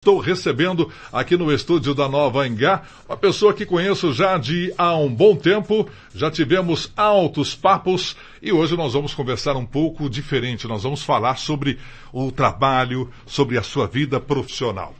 Estou recebendo aqui no estúdio da Nova Engá uma pessoa que conheço já há um bom tempo, já tivemos altos papos e hoje nós vamos conversar um pouco diferente, nós vamos falar sobre o trabalho, sobre a sua vida profissional.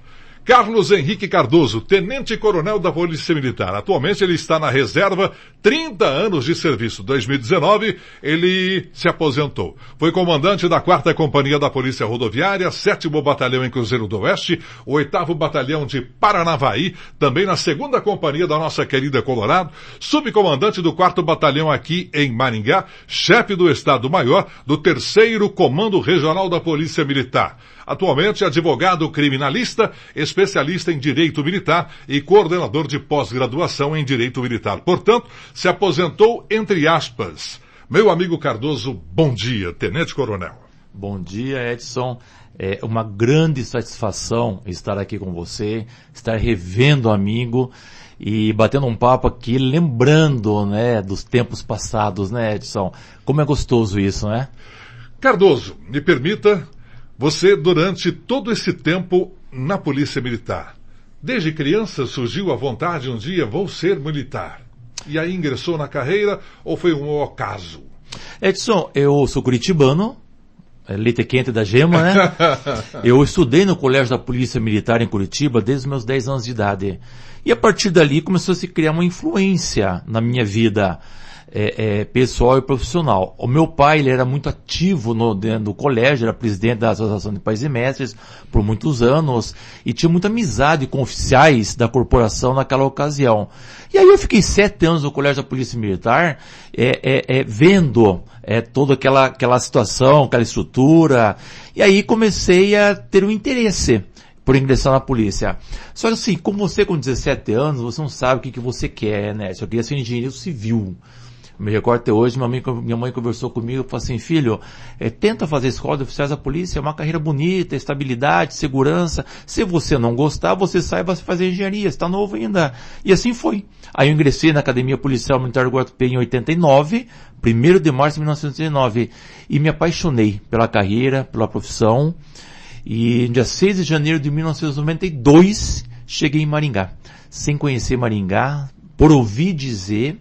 Carlos Henrique Cardoso, tenente-coronel da Polícia Militar. Atualmente ele está na reserva, 30 anos de serviço. 2019 ele se aposentou. Foi comandante da 4ª Companhia da Polícia Rodoviária, 7º Batalhão em Cruzeiro do Oeste, o 8º Batalhão de Paranavaí, também na 2ª Companhia da nossa querida Colorado, subcomandante do 4º Batalhão aqui em Maringá, chefe do Estado-Maior do 3º Comando Regional da Polícia Militar. Atualmente advogado criminalista, especialista em Direito Militar e coordenador de pós-graduação em Direito Militar. Portanto, se aposentou entre aspas. Meu amigo Cardoso, bom dia, Tenente Coronel. Bom dia, Edson. É uma grande satisfação estar aqui com você, estar revendo o amigo e batendo um papo aqui, lembrando, né, dos tempos passados, né, Edson? Como é gostoso isso, né? Cardoso, me permita... Você, durante todo esse tempo na Polícia Militar, desde criança surgiu a vontade um dia, vou ser militar. E aí ingressou na carreira ou foi um ocaso? Edson, eu sou curitibano, leite quente da gema, né? Eu estudei no Colégio da Polícia Militar em Curitiba desde os meus 10 anos de idade. E a partir dali começou a se criar uma influência na minha vida pessoal e profissional. O meu pai, ele era muito ativo dentro do colégio, era presidente da Associação de Pais e Mestres por muitos anos e tinha muita amizade com oficiais da corporação naquela ocasião. E aí eu fiquei 7 anos no Colégio da Polícia Militar vendo toda aquela situação, aquela estrutura, e aí comecei a ter um interesse por ingressar na polícia. Só que assim, como você com 17 anos, você não sabe o que você quer, né? Eu queria ser engenheiro civil. Me recordo até hoje, minha mãe conversou comigo e falou assim, filho, tenta fazer escola de oficiais da polícia, é uma carreira bonita, estabilidade, segurança. Se você não gostar, você sai e vai fazer engenharia, você está novo ainda. E assim foi. Aí eu ingressei na Academia Policial Militar do Guatupê em 89, 1º de março de 1989, e me apaixonei pela carreira, pela profissão. E no dia 6 de janeiro de 1992, cheguei em Maringá. Sem conhecer Maringá, por ouvir dizer,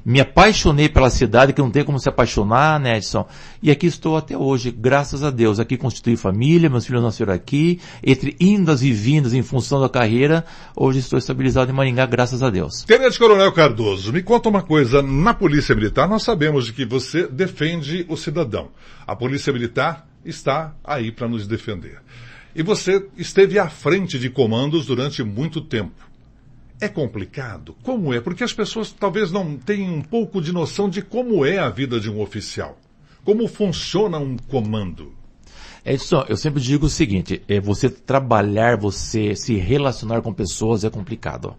me apaixonei pela cidade, que não tem como se apaixonar, né, Edson? E aqui estou até hoje, graças a Deus. Aqui constituí família, meus filhos nasceram aqui, entre indas e vindas em função da carreira, hoje estou estabilizado em Maringá, graças a Deus. Tenente Coronel Cardoso, me conta uma coisa, na Polícia Militar nós sabemos de que você defende o cidadão. A Polícia Militar está aí para nos defender. E você esteve à frente de comandos durante muito tempo. É complicado? Como é? Porque as pessoas talvez não tenham um pouco de noção de como é a vida de um oficial. Como funciona um comando. Edson, eu sempre digo o seguinte, você trabalhar, você se relacionar com pessoas é complicado.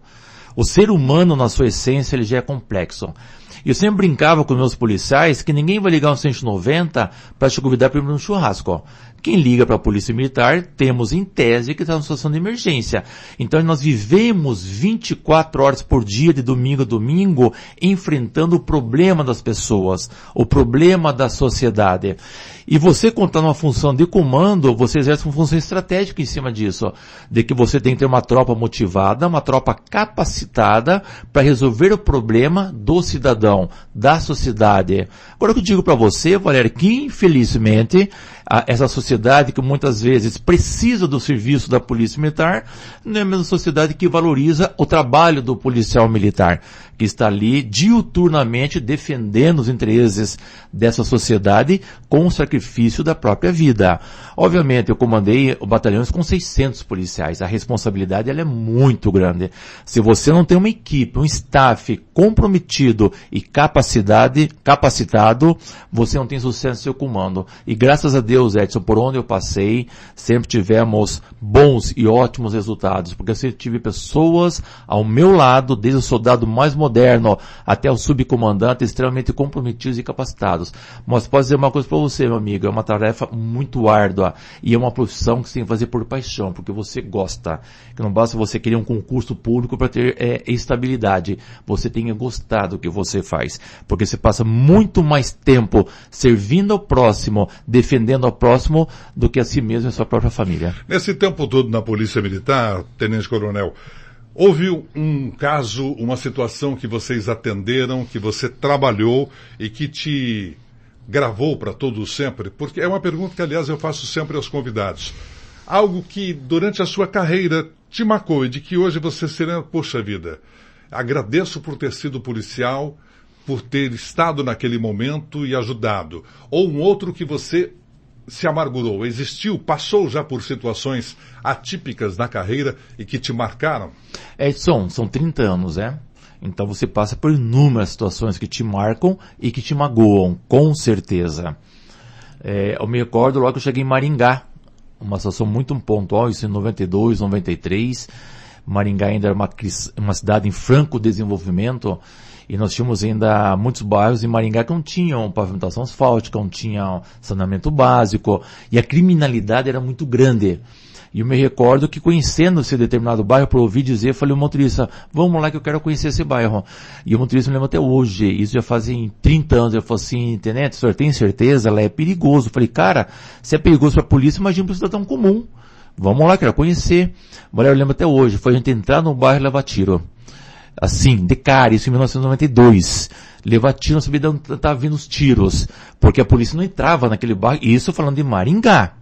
O ser humano, na sua essência, ele já é complexo. E eu sempre brincava com meus policiais que ninguém vai ligar um 190 para te convidar para ir no churrasco. Quem liga para a Polícia Militar, temos em tese que está numa situação de emergência. Então nós vivemos 24 horas por dia, de domingo a domingo, enfrentando o problema das pessoas, o problema da sociedade. E você, quando está numa função de comando, você exerce uma função estratégica em cima disso. De que você tem que ter uma tropa motivada, uma tropa capacitada para resolver o problema do cidadão, da sociedade. Agora o que eu digo para você, Valério, que infelizmente essa sociedade que muitas vezes precisa do serviço da Polícia Militar não é a mesma sociedade que valoriza o trabalho do policial militar, que está ali diuturnamente defendendo os interesses dessa sociedade com o sacrifício da própria vida. Obviamente, eu comandei batalhões com 600 policiais. A responsabilidade ela é muito grande. Se você não tem uma equipe, um staff comprometido e capacitado, você não tem sucesso no seu comando. E graças a Deus, Edson, por onde eu passei, sempre tivemos bons e ótimos resultados, porque eu sempre tive pessoas ao meu lado, desde o soldado mais moderno moderno, até o subcomandante, extremamente comprometidos e capacitados. Mas posso dizer uma coisa para você, meu amigo, é uma tarefa muito árdua e é uma profissão que você tem que fazer por paixão, porque você gosta. Que não basta você querer um concurso público para ter estabilidade. Você tem que gostar do que você faz, porque você passa muito mais tempo servindo ao próximo, defendendo ao próximo, do que a si mesmo e a sua própria família. Nesse tempo todo na Polícia Militar, Tenente Coronel, houve um caso, uma situação que vocês atenderam, que você trabalhou e que te gravou para todos sempre? Porque é uma pergunta que, aliás, eu faço sempre aos convidados. Algo que, durante a sua carreira, te marcou e de que hoje você se lembra, poxa vida, agradeço por ter sido policial, por ter estado naquele momento e ajudado. Ou um outro que você se amargurou, existiu, passou já por situações atípicas na carreira e que te marcaram? São 30 anos, Então você passa por inúmeras situações que te marcam e que te magoam, com certeza. Eu me recordo logo que eu cheguei em Maringá, uma situação muito pontual, isso em 92, 93. Maringá ainda era uma cidade em franco desenvolvimento, e nós tínhamos ainda muitos bairros em Maringá que não tinham pavimentação asfáltica, não tinham saneamento básico, e a criminalidade era muito grande. E eu me recordo que, conhecendo esse determinado bairro, para ouvir dizer, eu falei ao motorista, vamos lá que eu quero conhecer esse bairro. E o motorista me lembra até hoje, isso já fazem 30 anos, ele falou assim, tenente, o senhor tem certeza? Ela é perigoso. Eu falei, cara, se é perigoso para a polícia, imagina para o cidadão comum. Vamos lá, quero conhecer. Mas eu lembro até hoje, foi a gente entrar no bairro e levar tiro. Assim, de cara, isso em 1992. Levar tiro, não sabia de onde estavam vindo os tiros, porque a polícia não entrava naquele bairro, isso falando de Maringá.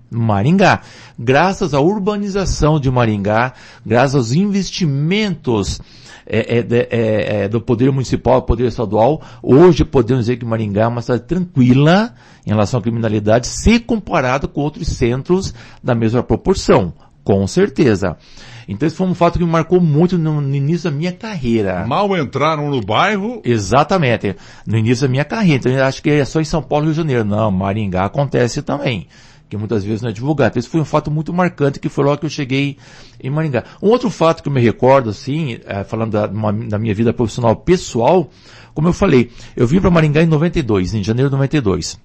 Graças à urbanização de Maringá, graças aos investimentos do poder municipal, poder estadual, hoje podemos dizer que Maringá é uma cidade tranquila em relação à criminalidade, se comparado com outros centros da mesma proporção, com certeza. Então esse foi um fato que me marcou muito no início da minha carreira. Mal entraram no bairro? Exatamente, no início da minha carreira. Então eu acho que é só em São Paulo e Rio de Janeiro. Não, Maringá acontece também, que muitas vezes não é divulgado. Então esse foi um fato muito marcante, que foi logo que eu cheguei em Maringá. Um outro fato que eu me recordo, assim, falando da minha vida profissional pessoal, como eu falei, eu vim para Maringá em 92, em janeiro de 92.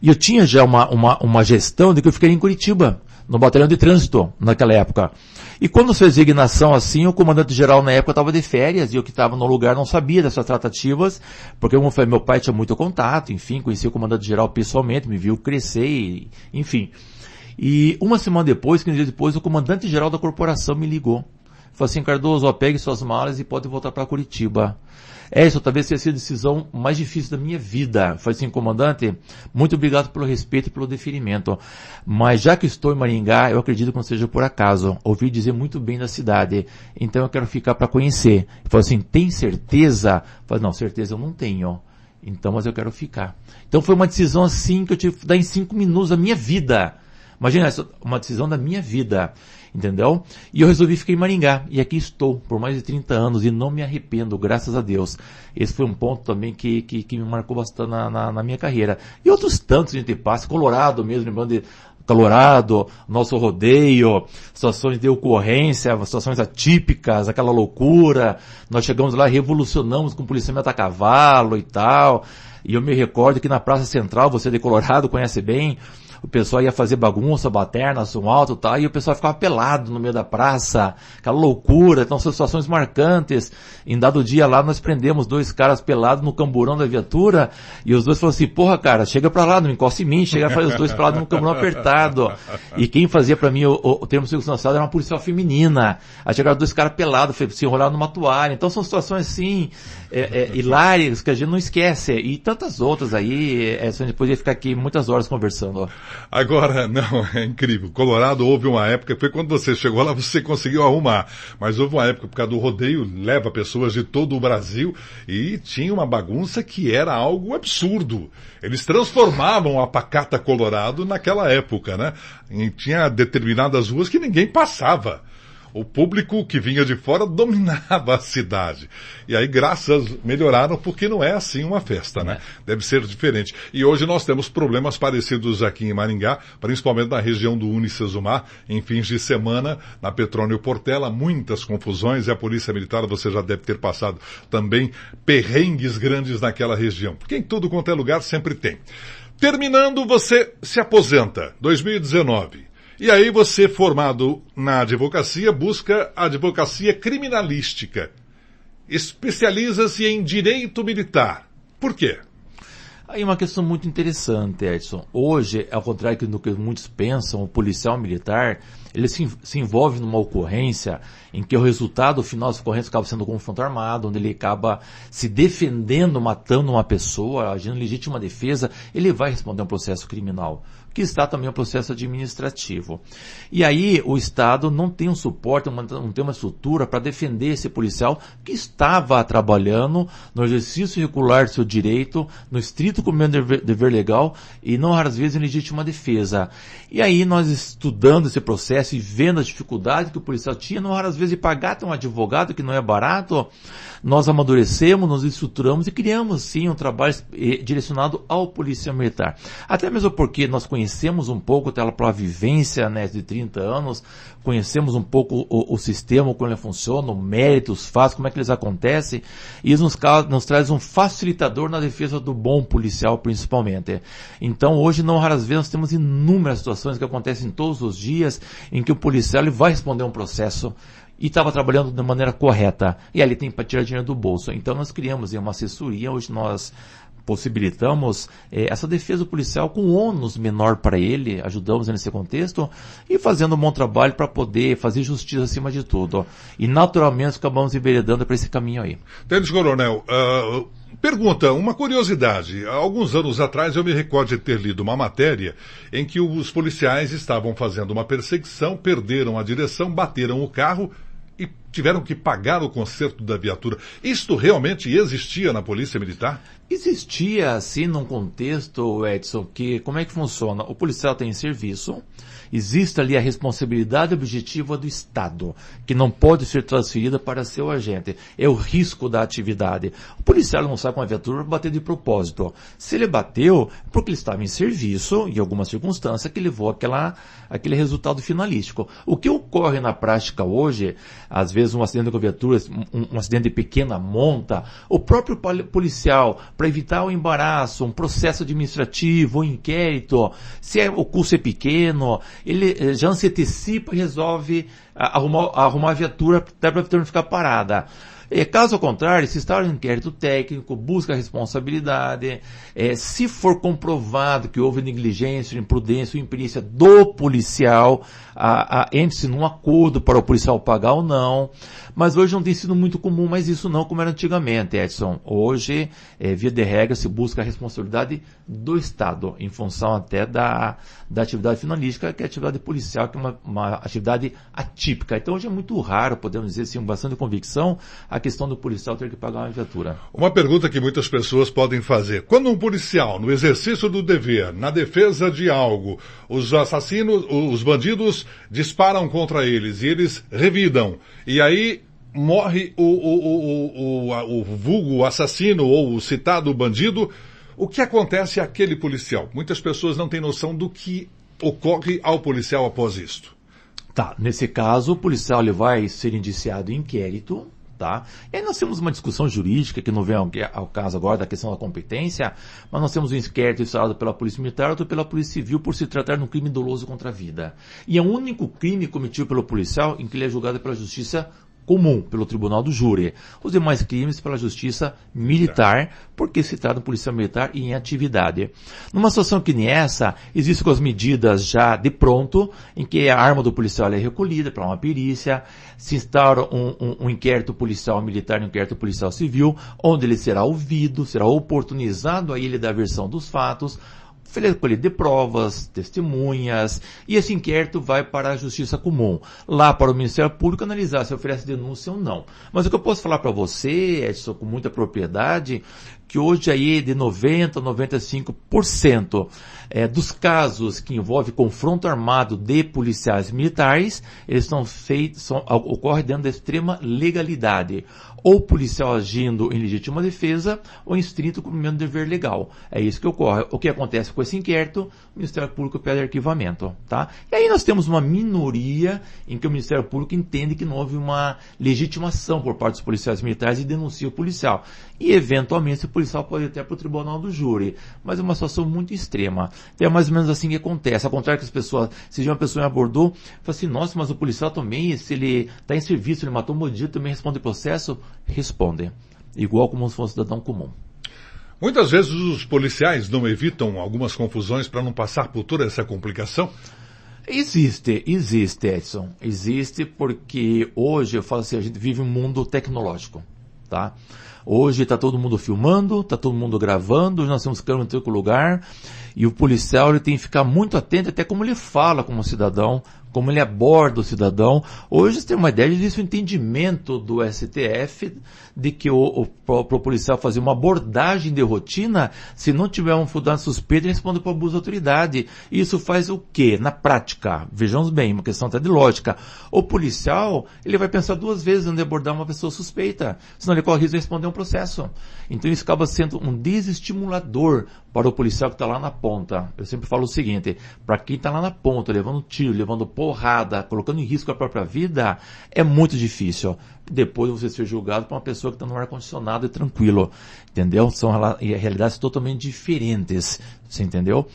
E eu tinha já uma gestão de que eu ficaria em Curitiba, no batalhão de trânsito, naquela época. E quando fez designação assim, o comandante-geral na época estava de férias, e eu que estava no lugar não sabia dessas tratativas, porque como eu falei, meu pai tinha muito contato, enfim, conheci o comandante-geral pessoalmente, me viu crescer, enfim. E uma semana depois, 15 dias depois, o comandante-geral da corporação me ligou. Falou assim, Cardoso, pegue suas malas e pode voltar para Curitiba. Isso talvez tenha sido a decisão mais difícil da minha vida. Falei assim, comandante, muito obrigado pelo respeito e pelo deferimento, mas já que estou em Maringá, eu acredito que não seja por acaso. Ouvi dizer muito bem da cidade, então eu quero ficar para conhecer. Ele falou assim, tem certeza? Eu falei, não, certeza eu não tenho. Então, mas eu quero ficar. Então foi uma decisão assim que eu tive que dar em 5 minutos da minha vida. Imagina, uma decisão da minha vida, entendeu? E eu resolvi ficar em Maringá, e aqui estou, por mais de 30 anos, e não me arrependo, graças a Deus. Esse foi um ponto também que me marcou bastante na minha carreira. E outros tantos a gente passa, Colorado mesmo, lembrando de Colorado, nosso rodeio, situações de ocorrência, situações atípicas, aquela loucura. Nós chegamos lá, revolucionamos com policiamento a cavalo e tal. E eu me recordo que na Praça Central, você de Colorado conhece bem, o pessoal ia fazer bagunça, baterna, som alto e tal, e o pessoal ficava pelado no meio da praça, aquela loucura. Então são situações marcantes. Em dado dia lá, nós prendemos 2 caras pelados no camburão da viatura, e os 2 falaram assim, porra cara, chega pra lá, não encosta em mim, chega pra os 2 pelados no camburão apertado. E quem fazia pra mim o termo de segurança nacional era uma policial feminina. Aí chegaram 2 caras pelados, se enrolaram numa toalha. Então são situações assim, hilárias, que a gente não esquece. E tantas outras aí, a gente poderia ficar aqui muitas horas conversando. Agora, não, é incrível. Colorado, houve uma época, foi quando você chegou lá, você conseguiu arrumar. Mas houve uma época, por causa do rodeio, leva pessoas de todo o Brasil, e tinha uma bagunça que era algo absurdo. Eles transformavam a pacata Colorado naquela época, né? E tinha determinadas ruas que ninguém passava. o público que vinha de fora dominava a cidade. E aí, melhoraram, porque não é assim uma festa, né? Deve ser diferente. E hoje nós temos problemas parecidos aqui em Maringá, principalmente na região do Unicesumar, em fins de semana, na Petrônio Portela, muitas confusões, e a Polícia Militar, você já deve ter passado também perrengues grandes naquela região, porque em tudo quanto é lugar sempre tem. Terminando, você se aposenta, 2019. E aí você, formado na advocacia, busca a advocacia criminalística. Especializa-se em direito militar. Por quê? Aí uma questão muito interessante, Edson. Hoje, ao contrário do que muitos pensam, o policial militar, ele se envolve numa ocorrência em que o resultado final dessa ocorrência acaba sendo um confronto armado, onde ele acaba se defendendo, matando uma pessoa, agindo em legítima defesa, ele vai responder um processo criminal, que está também um processo administrativo. E aí o Estado não tem um suporte, não tem uma estrutura para defender esse policial que estava trabalhando no exercício regular do seu direito, no estrito cumprimento do dever legal e não raras vezes em legítima defesa. E aí nós, estudando esse processo e vendo as dificuldades que o policial tinha, não raras vezes de pagar um advogado, que não é barato, nós amadurecemos, nos estruturamos e criamos sim um trabalho direcionado ao policial militar. Até mesmo porque nós conhecemos um pouco pela vivência, né, de 30 anos, conhecemos um pouco o sistema, como ele funciona, o mérito, os fatos, como é que eles acontecem, e isso nos traz um facilitador na defesa do bom policial, principalmente. Então, hoje, não raras vezes, nós temos inúmeras situações que acontecem todos os dias, em que o policial ele vai responder um processo e estava trabalhando de maneira correta, e ali tem para tirar dinheiro do bolso. Então, nós criamos uma assessoria, hoje nós possibilitamos essa defesa policial com ônus menor para ele, ajudamos nesse contexto e fazendo um bom trabalho para poder fazer justiça acima de tudo. E naturalmente acabamos enveredando para esse caminho aí. Tênis Coronel, pergunta, uma curiosidade. Há alguns anos atrás eu me recordo de ter lido uma matéria em que os policiais estavam fazendo uma perseguição, perderam a direção, bateram o carro e tiveram que pagar o conserto da viatura. Isto realmente existia na Polícia Militar? Existia, assim, num contexto, Edson, que como é que funciona? O policial tem serviço, existe ali a responsabilidade objetiva do Estado, que não pode ser transferida para seu agente. É o risco da atividade. O policial não sai com a viatura para bater de propósito. Se ele bateu, é porque ele estava em serviço, em alguma circunstância, que levou aquele resultado finalístico. O que ocorre na prática hoje, às vezes um acidente com a viatura, um acidente de pequena monta, o próprio policial, para evitar o embaraço, um processo administrativo, um inquérito, se o custo é pequeno, ele já se antecipa e resolve arrumar a viatura até para a viatura não ficar parada. Caso contrário, se está no inquérito técnico, busca a responsabilidade, se for comprovado que houve negligência, imprudência ou imperícia do policial, entre-se num acordo para o policial pagar ou não, mas hoje não tem sido muito comum, mas isso não como era antigamente, Edson. Hoje, via de regra, se busca a responsabilidade do Estado, em função até da atividade finalística, que é a atividade policial, que é uma atividade atípica. Então hoje é muito raro, podemos dizer assim, com bastante convicção, a questão do policial ter que pagar uma viatura. Uma pergunta que muitas pessoas podem fazer. Quando um policial, no exercício do dever, na defesa de algo, os assassinos, os bandidos disparam contra eles e eles revidam, e aí morre o vulgo assassino ou o citado bandido, o que acontece àquele policial? Muitas pessoas não têm noção do que ocorre ao policial após isto. Tá, nesse caso, o policial ele vai ser indiciado em inquérito, tá? E aí nós temos uma discussão jurídica que não vem ao caso agora da questão da competência, mas nós temos um inquérito instaurado pela Polícia Militar, outro pela Polícia Civil, por se tratar de um crime doloso contra a vida. E é o único crime cometido pelo policial em que ele é julgado pela Justiça comum, pelo Tribunal do Júri. Os demais crimes pela Justiça Militar, porque se trata de um policial militar e em atividade. Numa situação que nem essa, existem com as medidas já de pronto, em que a arma do policial é recolhida para uma perícia, se instaura um inquérito policial militar e um inquérito policial civil, onde ele será ouvido, será oportunizado a ele da versão dos fatos, recolher de provas, testemunhas, e esse inquérito vai para a Justiça Comum, lá para o Ministério Público analisar se oferece denúncia ou não. Mas o que eu posso falar para você, Edson, com muita propriedade, que hoje aí de 90% a 95% dos casos que envolvem confronto armado de policiais militares, eles ocorrem dentro da extrema legalidade. Ou policial agindo em legítima defesa, ou em estrito cumprimento do dever legal. É isso que ocorre. O que acontece com esse inquérito? O Ministério Público pede arquivamento. Tá? E aí nós temos uma minoria em que o Ministério Público entende que não houve uma legitimação por parte dos policiais militares e denuncia o policial. E, eventualmente, esse policial pode ir até para o tribunal do júri. Mas é uma situação muito extrema. Então, é mais ou menos assim que acontece. Ao contrário que as pessoas, se uma pessoa me abordou, fala assim, nossa, mas o policial também, se ele está em serviço, ele matou um bandido, também responde processo? Responde. Igual como se fosse um cidadão comum. Muitas vezes os policiais não evitam algumas confusões para não passar por toda essa complicação? Existe, Edson. Existe porque hoje, eu falo assim, a gente vive um mundo tecnológico, tá? Hoje está todo mundo filmando, está todo mundo gravando, hoje nós temos câmera em todo lugar, e o policial ele tem que ficar muito atento até como ele fala como cidadão, como ele aborda o cidadão. Hoje você tem uma ideia disso, o entendimento do STF de que o policial fazer uma abordagem de rotina, se não tiver um fundamento suspeito, ele responde por abuso de autoridade. Isso faz o quê? Na prática, vejamos bem, uma questão até de lógica. O policial, ele vai pensar duas vezes antes de abordar uma pessoa suspeita, senão ele corre risco de responder um processo. Então isso acaba sendo um desestimulador para o policial que está lá na ponta. Eu sempre falo o seguinte, para quem está lá na ponta, levando tiro, levando porrada, colocando em risco a própria vida, é muito difícil. Depois você ser julgado por uma pessoa que está no ar-condicionado e tranquilo, entendeu? São realidades totalmente diferentes, você entendeu?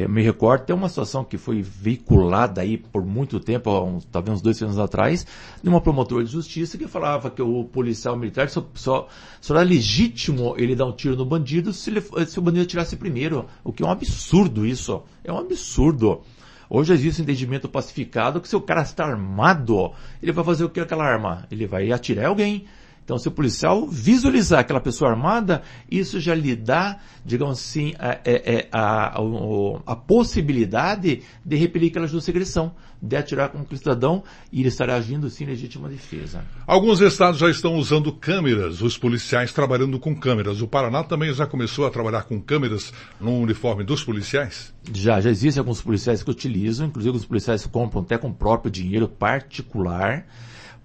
Me recordo até uma situação que foi veiculada aí por muito tempo, talvez uns 2 anos atrás, de uma promotora de justiça que falava que o policial militar só era legítimo ele dar um tiro no bandido se o bandido atirasse primeiro, o que é um absurdo isso, é um absurdo. Hoje existe um entendimento pacificado que se o cara está armado, ele vai fazer o que com aquela arma? Ele vai atirar em alguém. Então, se o policial visualizar aquela pessoa armada, isso já lhe dá, digamos assim, a possibilidade de repelir aquela justa agressão, de atirar como cidadão e ele estará agindo, sim, em legítima defesa. Alguns estados já estão usando câmeras, os policiais trabalhando com câmeras. O Paraná também já começou a trabalhar com câmeras no uniforme dos policiais? Já existem alguns policiais que utilizam, inclusive os policiais compram até com o próprio dinheiro particular.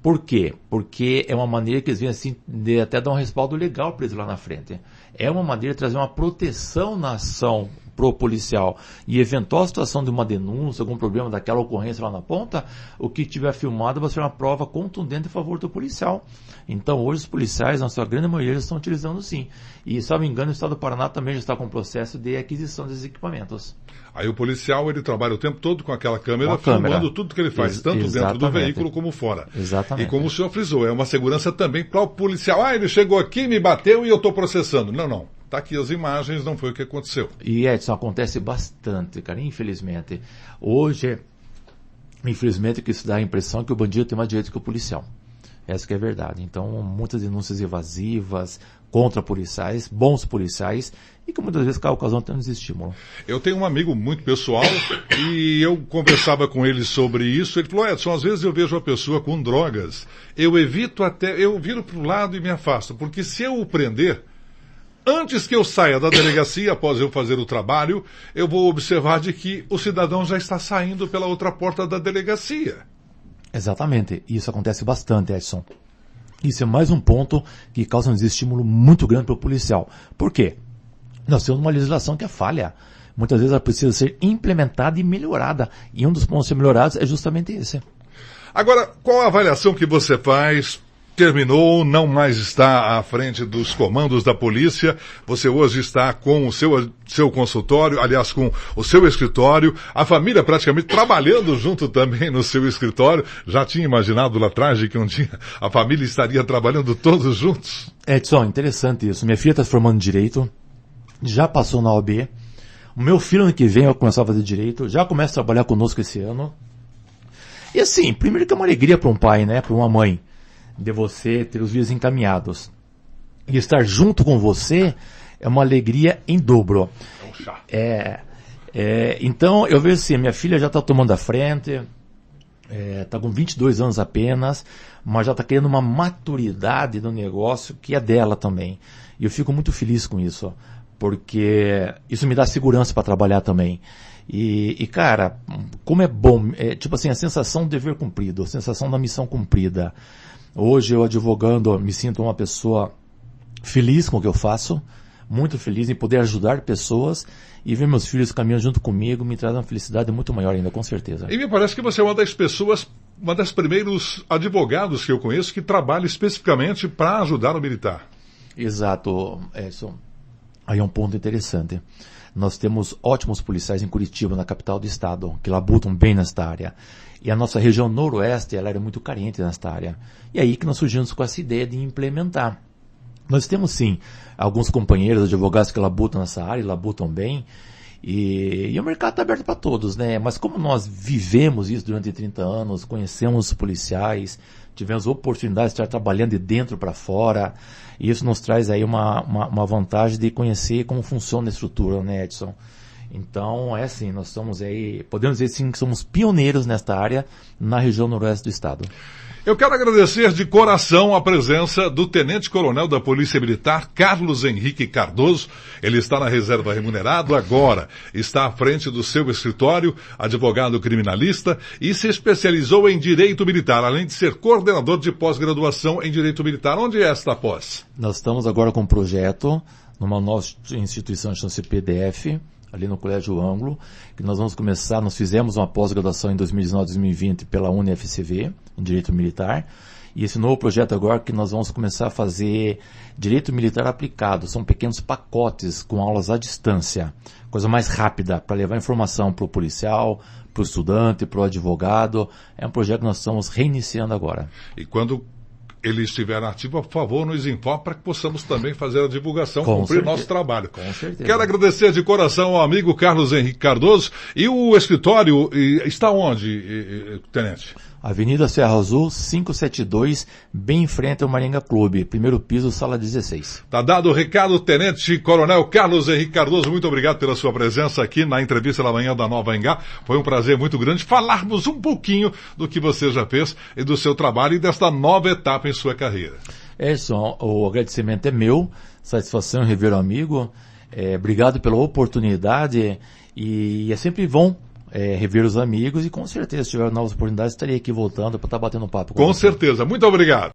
Por quê? Porque é uma maneira que eles veem assim, de até dar um respaldo legal para eles lá na frente. É uma maneira de trazer uma proteção na ação pro policial. E eventual situação de uma denúncia, algum problema daquela ocorrência lá na ponta, o que tiver filmado vai ser uma prova contundente a favor do policial. Então hoje os policiais, na sua grande maioria, estão utilizando sim. E, se não me engano, o Estado do Paraná também já está com o processo de aquisição desses equipamentos. Aí o policial, ele trabalha o tempo todo com aquela câmera, filmando tudo que ele faz, tanto dentro do veículo como fora. Exatamente. E como o senhor frisou, é uma segurança também para o policial. Ele chegou aqui, me bateu e eu estou processando. Não. Está aqui as imagens, não foi o que aconteceu. E, Edson, acontece bastante, cara, infelizmente. Hoje, infelizmente, que isso dá a impressão que o bandido tem mais direito que o policial. Essa que é a verdade. Então, muitas denúncias evasivas contra policiais, bons policiais, e que muitas vezes causam até um desestímulo. Eu tenho um amigo muito pessoal e eu conversava com ele sobre isso. Ele falou, Edson, às vezes eu vejo a pessoa com drogas, eu evito eu viro para o lado e me afasto, porque se eu o prender, antes que eu saia da delegacia, após eu fazer o trabalho, eu vou observar de que o cidadão já está saindo pela outra porta da delegacia. Exatamente. Isso acontece bastante, Edson. Isso é mais um ponto que causa um desestímulo muito grande para o policial. Por quê? Nós temos uma legislação que é falha. Muitas vezes ela precisa ser implementada e melhorada. E um dos pontos a ser melhorados é justamente esse. Agora, qual a avaliação que você faz? Terminou, não mais está à frente dos comandos da polícia, você hoje está com o seu consultório, aliás, com o seu escritório, a família praticamente trabalhando junto também no seu escritório. Já tinha imaginado lá atrás de que um dia a família estaria trabalhando todos juntos? Edson, interessante isso. Minha filha está se formando em Direito, já passou na OAB. O meu filho, ano que vem, vai começar a fazer Direito, já começa a trabalhar conosco esse ano. E assim, primeiro que é uma alegria para um pai, né, para uma mãe, de você ter os dias encaminhados. E estar junto com você é uma alegria em dobro. Então, eu vejo assim, minha filha já está tomando a frente, Está com 22 anos apenas, mas já está querendo uma maturidade no negócio que é dela também. E eu fico muito feliz com isso, porque isso me dá segurança para trabalhar também. E, cara, como é bom, tipo assim, a sensação do dever cumprido, a sensação da missão cumprida. Hoje eu advogando, me sinto uma pessoa feliz com o que eu faço, muito feliz em poder ajudar pessoas, e ver meus filhos caminhando junto comigo me traz uma felicidade muito maior ainda, com certeza. E me parece que você é uma das pessoas, uma das primeiros advogados que eu conheço que trabalha especificamente para ajudar o militar. Exato, Edson. Aí é um ponto interessante. Nós temos ótimos policiais em Curitiba, na capital do estado, que labutam bem nesta área. E a nossa região noroeste, ela era muito carente nesta área. E aí que nós surgimos com essa ideia de implementar. Nós temos, sim, alguns companheiros advogados que labutam nessa área, labutam bem, e o mercado está aberto para todos, né? Mas como nós vivemos isso durante 30 anos, conhecemos os policiais, tivemos oportunidade de estar trabalhando de dentro para fora, e isso nos traz aí uma vantagem de conhecer como funciona a estrutura, né, Edson? Então, é assim, nós somos aí, podemos dizer sim que somos pioneiros nesta área na região noroeste do estado. Eu quero agradecer de coração a presença do Tenente-Coronel da Polícia Militar, Carlos Henrique Cardoso. Ele está na reserva remunerado agora, está à frente do seu escritório, advogado criminalista, e se especializou em Direito Militar, além de ser coordenador de pós-graduação em Direito Militar. Onde é esta pós? Nós estamos agora com um projeto numa nova instituição, chama-se PDF, ali no Colégio Ângulo, que nós vamos começar, nós fizemos uma pós-graduação em 2019-2020 pela UniFCV, em Direito Militar, e esse novo projeto agora que nós vamos começar a fazer Direito Militar aplicado, são pequenos pacotes com aulas à distância, coisa mais rápida, para levar informação para o policial, para o estudante, para o advogado. É um projeto que nós estamos reiniciando agora. E quando ele estiver ativo, por favor, nos informe para que possamos também fazer a divulgação, cumprir nosso trabalho. Com certeza. Quero agradecer de coração ao amigo Carlos Henrique Cardoso. E o escritório está onde, Tenente? Avenida Serra Azul, 572, bem em frente ao Maringa Clube, primeiro piso, sala 16. Tá dado o recado, Tenente Coronel Carlos Henrique Cardoso. Muito obrigado pela sua presença aqui na entrevista da manhã da Nova Engá. Foi um prazer muito grande falarmos um pouquinho do que você já fez e do seu trabalho e desta nova etapa em sua carreira. Edson, o agradecimento é meu, satisfação em rever o amigo, obrigado pela oportunidade e é sempre bom rever os amigos e com certeza se tiver novas oportunidades estarei aqui voltando para estar batendo um papo com você. Com certeza, muito obrigado.